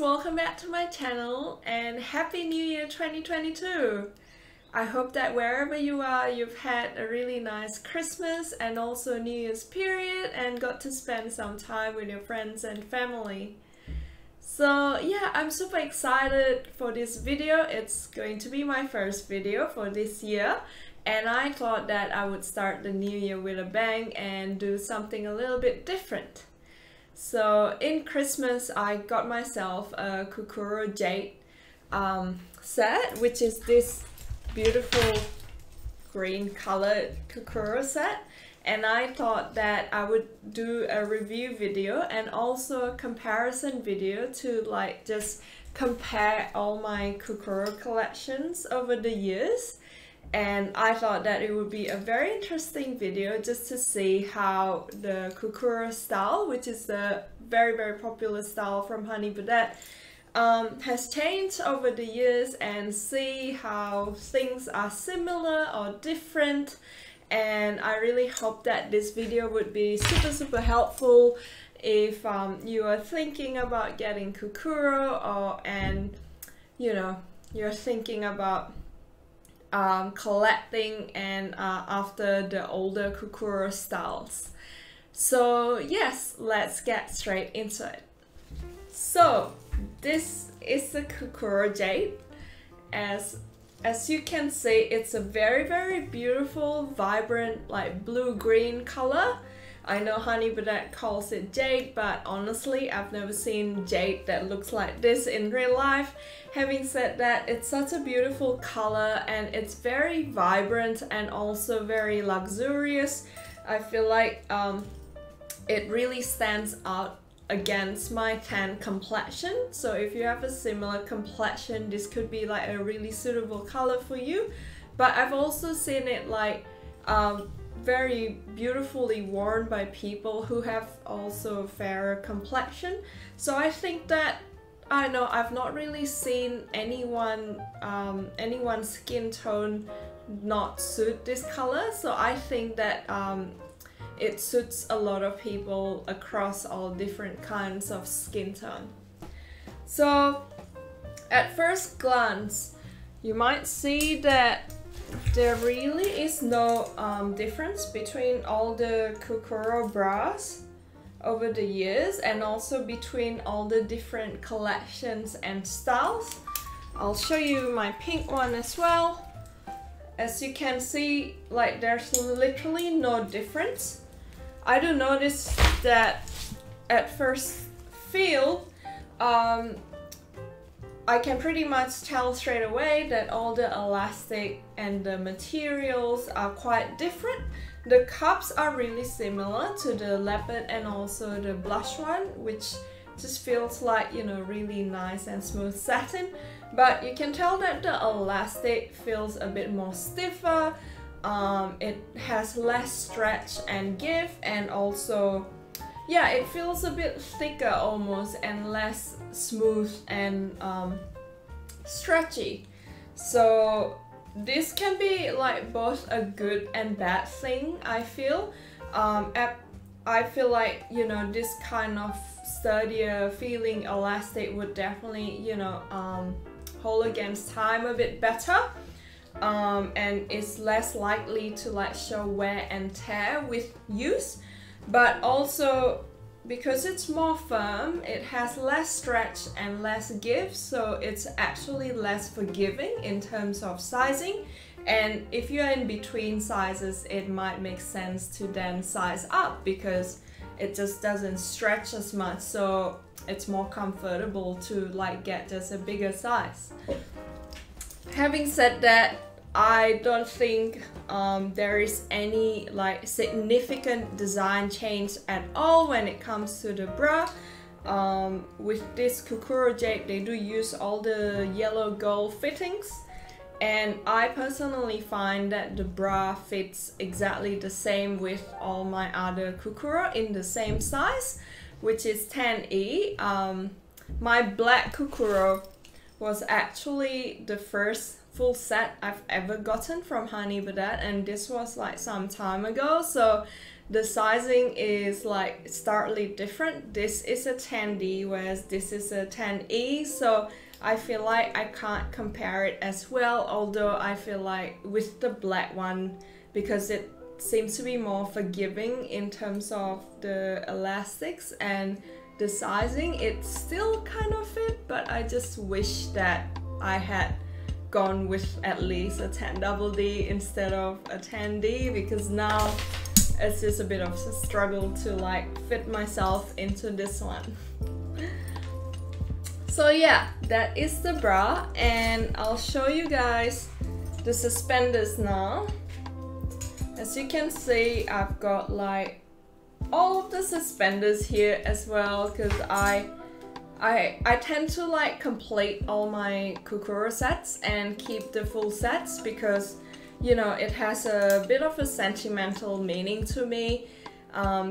welcome back to my channel and Happy New Year 2022! I hope that wherever you are, you've had a really nice Christmas and also New Year's period and got to spend some time with your friends and family. So yeah, I'm super excited for this video. It's going to be my first video for this year, and I thought that I would start the new year with a bang and do something a little bit different. So in Christmas, I got myself a Kukuro jade set, which is this beautiful green colored Kukuro set. And I thought that I would do a review video and also a comparison video to just compare all my Kukuro collections over the years. And I thought that it would be a very interesting video just to see how the Kukuro style, which is the very popular style from Honey Birdette, has changed over the years, and see how things are similar or different. And I really hope that this video would be super helpful if you are thinking about getting Kukuro, and you're thinking about collecting and after the older Kukuro styles. So yes, let's get straight into it. So this is the Kukuro jade. As you can see, it's a very beautiful, vibrant, blue-green color. I know Honey Birdette calls it jade, but honestly, I've never seen jade that looks like this in real life. Having said that, it's such a beautiful color and it's very vibrant and also very luxurious. I feel like it really stands out against my tan complexion. So if you have a similar complexion, this could be a really suitable color for you. But I've also seen it very beautifully worn by people who have also a fairer complexion. So I think that, I know I've not really seen anyone's skin tone not suit this color. So I think that it suits a lot of people across all different kinds of skin tone. So at first glance, you might see that there really is no difference between all the Kukuro bras over the years, and also between all the different collections and styles. I'll show you my pink one as well. As you can see, there's literally no difference. I do notice that at first feel, I can pretty much tell straight away that all the elastic and the materials are quite different. The cups are really similar to the leopard and also the blush one, which just feels like, really nice and smooth satin. But you can tell that the elastic feels a bit more stiffer. It has less stretch and give, and also, yeah, it feels a bit thicker almost and less smooth and stretchy. So this can be both a good and bad thing, I feel. I feel like, this kind of sturdier feeling elastic would definitely, hold against time a bit better. And it's less likely to show wear and tear with use. But also, because it's more firm, it has less stretch and less give, so it's actually less forgiving in terms of sizing. And if you're in between sizes, it might make sense to then size up, because it just doesn't stretch as much, so it's more comfortable to get just a bigger size. Having said that, I don't think there is any significant design change at all when it comes to the bra. With this Kukuro jade, they do use all the yellow gold fittings, and I personally find that the bra fits exactly the same with all my other Kukuro in the same size, which is 10E. My black Kukuro was actually the first full set I've ever gotten from Honey Birdette, and this was some time ago. So the sizing is like starkly different. This is a 10D, whereas this is a 10E, so I feel like I can't compare it as well, although I feel like with the black one, because it seems to be more forgiving in terms of the elastics and the sizing, it still kind of fit, but I just wish that I had gone with at least a 10DD instead of a 10D, because now it's just a bit of a struggle to like fit myself into this one. So yeah, that is the bra, and I'll show you guys the suspenders now. As you can see, I've got like all of the suspenders here as well, because I tend to like complete all my Kukuro sets and keep the full sets, because you know, it has a bit of a sentimental meaning to me,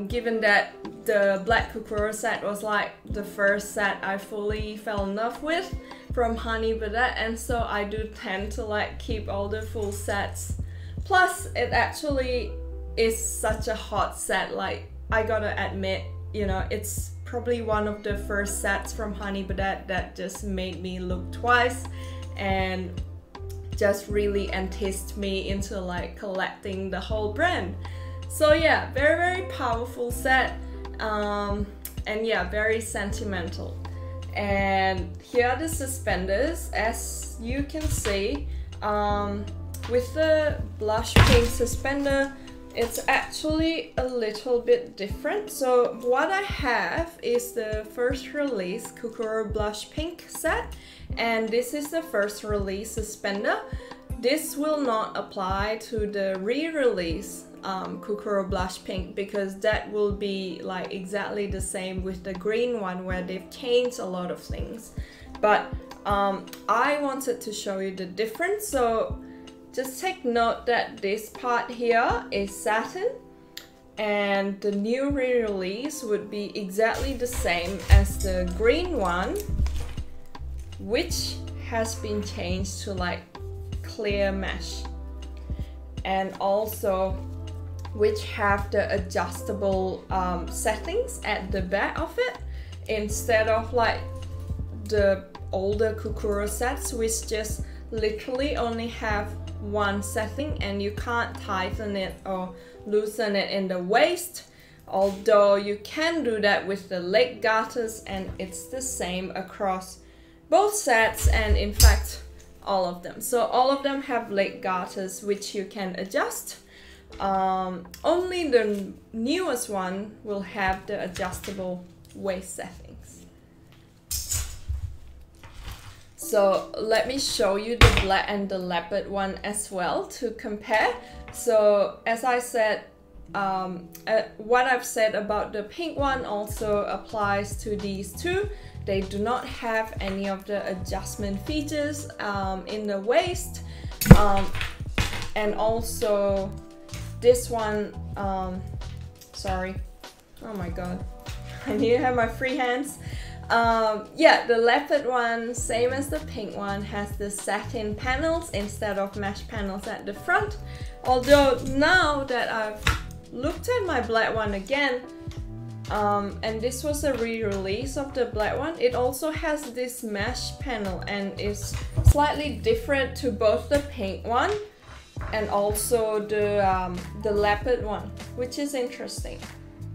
given that the black Kukuro set was like the first set I fully fell in love with from Honey Birdette, and so I do tend to like keep all the full sets. Plus, it actually is such a hot set, like I gotta admit, you know, it's probably one of the first sets from Honey Birdette that just made me look twice and just really enticed me into like collecting the whole brand. So yeah, very powerful set, and yeah, very sentimental. And here are the suspenders. As you can see, with the blush pink suspender, it's actually a little bit different. So what I have is the first release Kukuro blush pink set, and this is the first release suspender. This will not apply to the re-release Kukuro blush pink, because that will be like exactly the same with the green one, where they've changed a lot of things. But I wanted to show you the difference, so just take note that this part here is satin, and the new re-release would be exactly the same as the green one, which has been changed to like clear mesh, and also which have the adjustable settings at the back of it, instead of like the older Kukuro sets, which just literally only have one setting and you can't tighten it or loosen it in the waist, although you can do that with the leg garters, and it's the same across both sets, and in fact all of them. So all of them have leg garters which you can adjust. Only the newest one will have the adjustable waist settings. So let me show you the black and the leopard one as well to compare. So as I said, what I've said about the pink one also applies to these two. They do not have any of the adjustment features in the waist, and also this one, sorry, oh my god, I need to have my free hands. Yeah, the leopard one, same as the pink one, has the satin panels instead of mesh panels at the front. Although now that I've looked at my black one again, and this was a re-release of the black one, it also has this mesh panel and is slightly different to both the pink one and also the leopard one, which is interesting.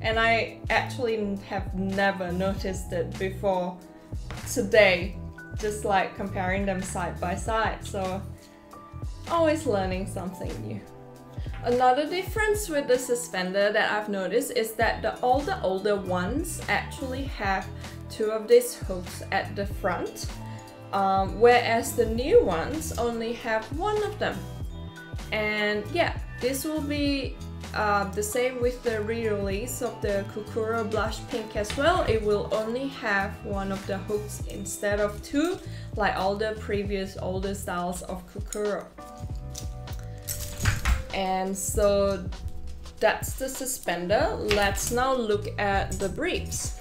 And I actually have never noticed it before today, just like comparing them side by side. So always learning something new. Another difference with the suspender that I've noticed is that all the older ones actually have two of these hooks at the front, whereas the new ones only have one of them. And yeah, this will be the same with the re-release of the Kukuro blush pink as well. It will only have one of the hooks instead of two, like all the previous older styles of Kukuro. And so that's the suspender. Let's now look at the briefs.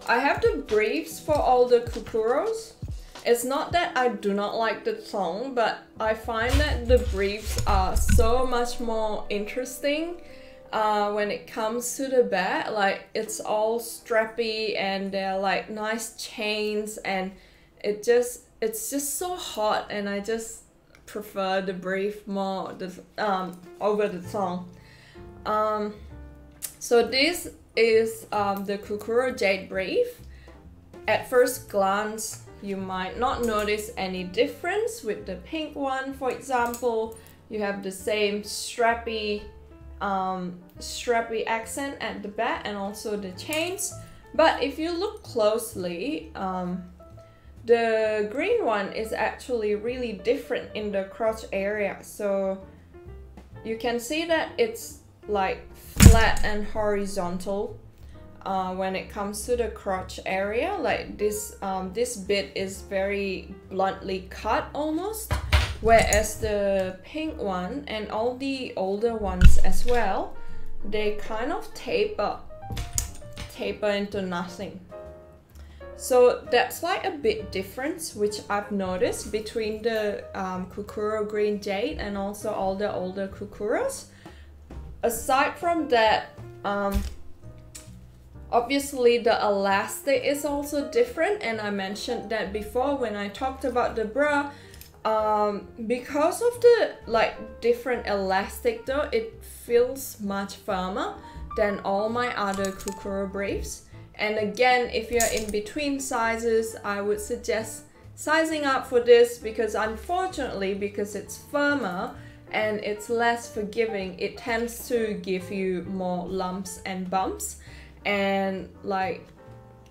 I have the briefs for all the Kukuros, It's not that I do not like the thong, but I find that the briefs are so much more interesting when it comes to the bag. Like, it's all strappy and they're like nice chains, and it's just so hot, and I just prefer the brief more over the thong. So this is the Kukuro Jade brief. At first glance, you might not notice any difference with the pink one. For example, you have the same strappy accent at the back and also the chains. But if you look closely, the green one is actually really different in the crotch area. So you can see that it's like flat and horizontal. When it comes to the crotch area, like this bit is very bluntly cut almost, whereas the pink one and all the older ones as well, they kind of taper into nothing. So that's like a big difference which I've noticed between the Kukuro Green Jade and also all the older Kukuros. Aside from that, obviously the elastic is also different, and I mentioned that before when I talked about the bra. Because of the like different elastic though, it feels much firmer than all my other Kukuro briefs. And again, if you're in between sizes, I would suggest sizing up for this, because unfortunately, because it's firmer and it's less forgiving, it tends to give you more lumps and bumps. And like,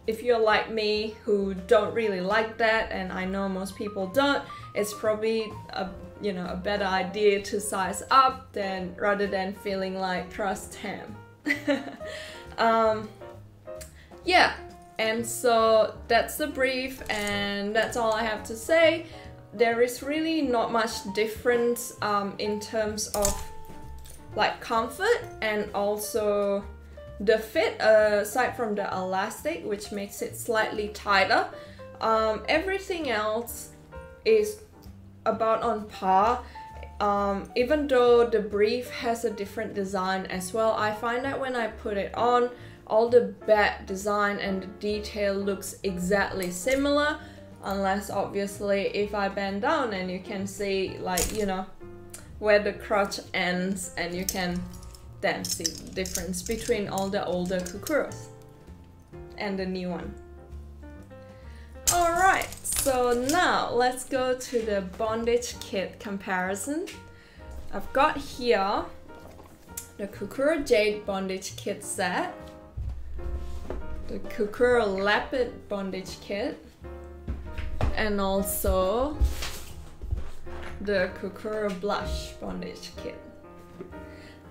if you're like me who don't really like that, and I know most people don't, it's probably a better idea to size up rather than feeling like trust ham. Yeah, and so that's the brief, and that's all I have to say. There is really not much difference in terms of like comfort and also the fit, aside from the elastic, which makes it slightly tighter. Everything else is about on par. Even though the brief has a different design as well, I find that when I put it on, all the back design and the detail looks exactly similar, unless obviously if I bend down and you can see, like, you know, where the crotch ends, and you can then see the difference between all the older Kukuros and the new one. Alright, so now let's go to the Bondage kit comparison. I've got here the Kukuro Jade Bondage kit set, the Kukuro Leopard Bondage kit, and also the Kukuro Blush Bondage kit.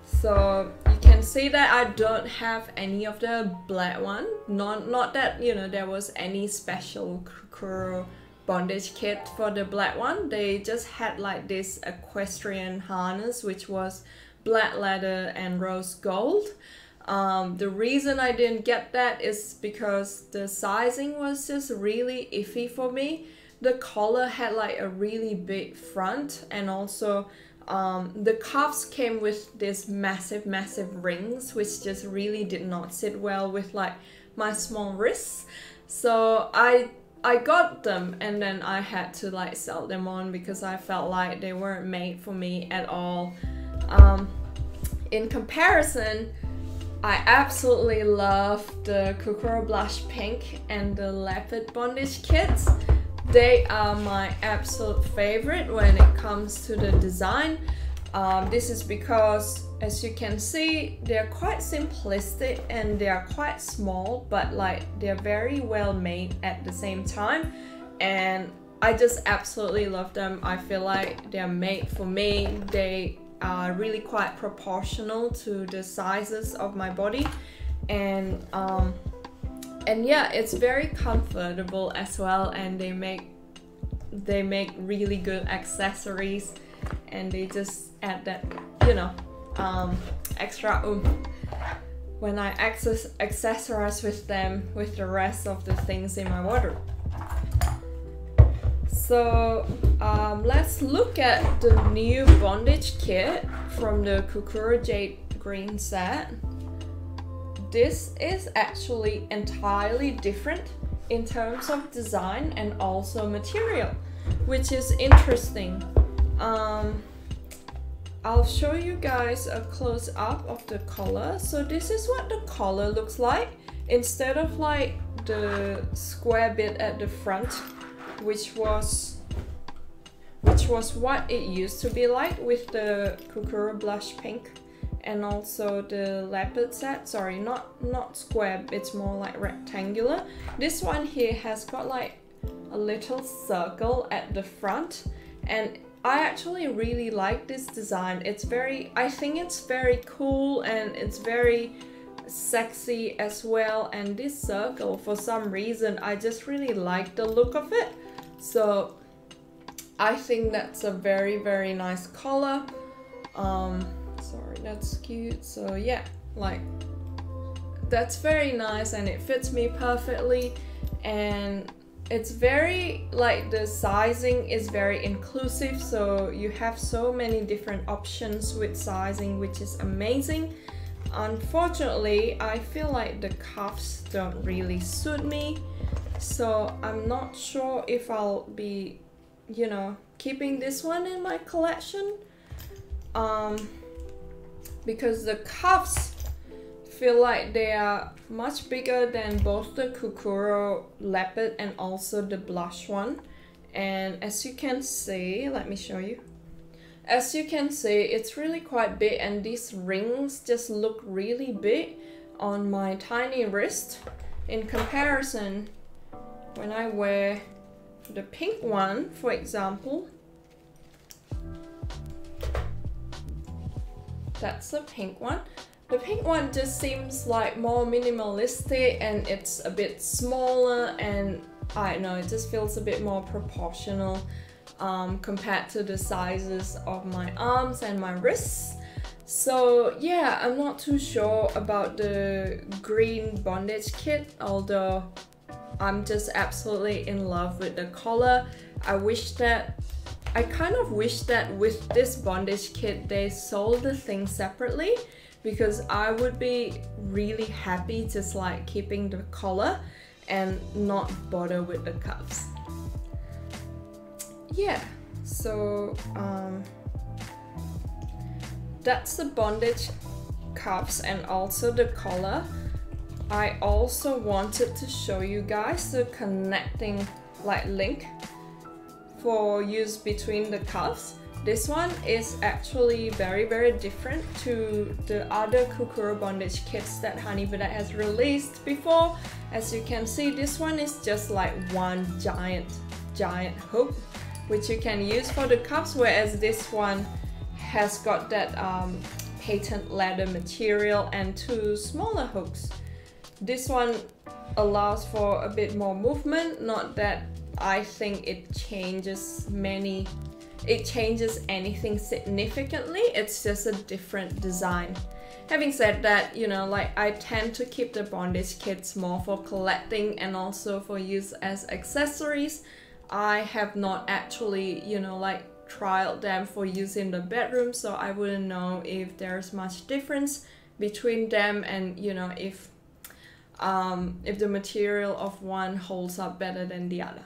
So you can see that I don't have any of the black one. Not that, you know, there was any special Kukuro bondage kit for the black one. They just had like this equestrian harness, which was black leather and rose gold. The reason I didn't get that is because the sizing was just really iffy for me. The collar had like a really big front, and also the cuffs came with this massive rings, which just really did not sit well with like my small wrists. So I got them, and then I had to like sell them on because I felt like they weren't made for me at all. In comparison, I absolutely love the Kukuro Blush Pink and the Leopard Bondage kits. They are my absolute favorite when it comes to the design. This is because, as you can see, they're quite simplistic and they're quite small, but like they're very well made at the same time, and I just absolutely love them. I feel like they're made for me. They are really quite proportional to the sizes of my body, and yeah, it's very comfortable as well, and they make really good accessories, and they just add that, you know, extra oomph when I accessorize with them with the rest of the things in my wardrobe. So let's look at the new Bondage kit from the Kukuro Jade Green set. This is actually entirely different in terms of design and also material, which is interesting. I'll show you guys a close-up of the collar. So this is what the collar looks like. Instead of like the square bit at the front, which was what it used to be like with the Kukuro blush pink and also the leopard set. Sorry, not square, it's more like rectangular. This one here has got like a little circle at the front, and I actually really like this design. I think it's very cool and it's very sexy as well. And this circle, for some reason, I just really like the look of it. So I think that's a very, very nice color. Sorry, that's cute. So yeah, like that's very nice and it fits me perfectly. And it's very, like, the sizing is very inclusive, so you have so many different options with sizing, which is amazing. Unfortunately, I feel like the cuffs don't really suit me, so I'm not sure if I'll be, you know, keeping this one in my collection, because the cuffs feel like they are much bigger than both the Kukuro leopard and also the blush one. And as you can see, let me show you. As you can see, it's really quite big, and these rings just look really big on my tiny wrist. In comparison, when I wear the pink one, for example, that's the pink one. The pink one just seems like more minimalistic and it's a bit smaller, and I don't know, it just feels a bit more proportional compared to the sizes of my arms and my wrists. So yeah, I'm not too sure about the green Bondage kit, although I'm just absolutely in love with the collar. I kind of wish that with this Bondage kit they sold the thing separately, because I would be really happy just like keeping the collar and not bother with the cuffs. Yeah, so that's the Bondage cuffs and also the collar. I also wanted to show you guys the connecting like link for use between the cuffs. This one is actually very, very different to the other Kukuro Bondage kits that Honey Birdette has released before. As you can see, this one is just like one giant hook, which you can use for the cuffs, whereas this one has got that patent leather material and two smaller hooks. This one allows for a bit more movement, not that I think it changes anything significantly, it's just a different design. Having said that, you know, like I tend to keep the Bondage kits more for collecting and also for use as accessories. I have not actually, you know, like trialed them for use in the bedroom, so I wouldn't know if there's much difference between them and, you know, if the material of one holds up better than the other.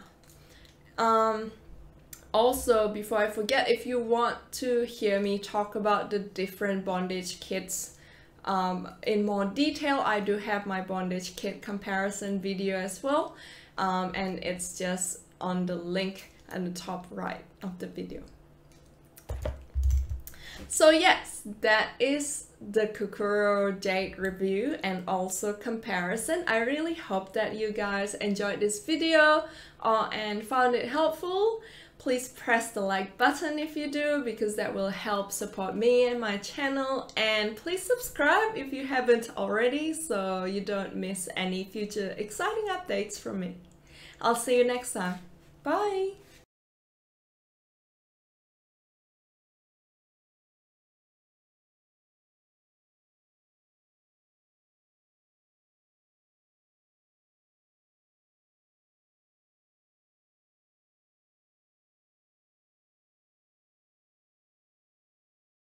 Also, before I forget, if you want to hear me talk about the different Bondage kits in more detail, I do have my Bondage kit comparison video as well, and it's just on the link at the top right of the video. So yes, that is the Kukuro Jade review and also comparison. I really hope that you guys enjoyed this video and found it helpful. Please press the like button if you do, because that will help support me and my channel, and please subscribe if you haven't already so you don't miss any future exciting updates from me. I'll see you next time. Bye!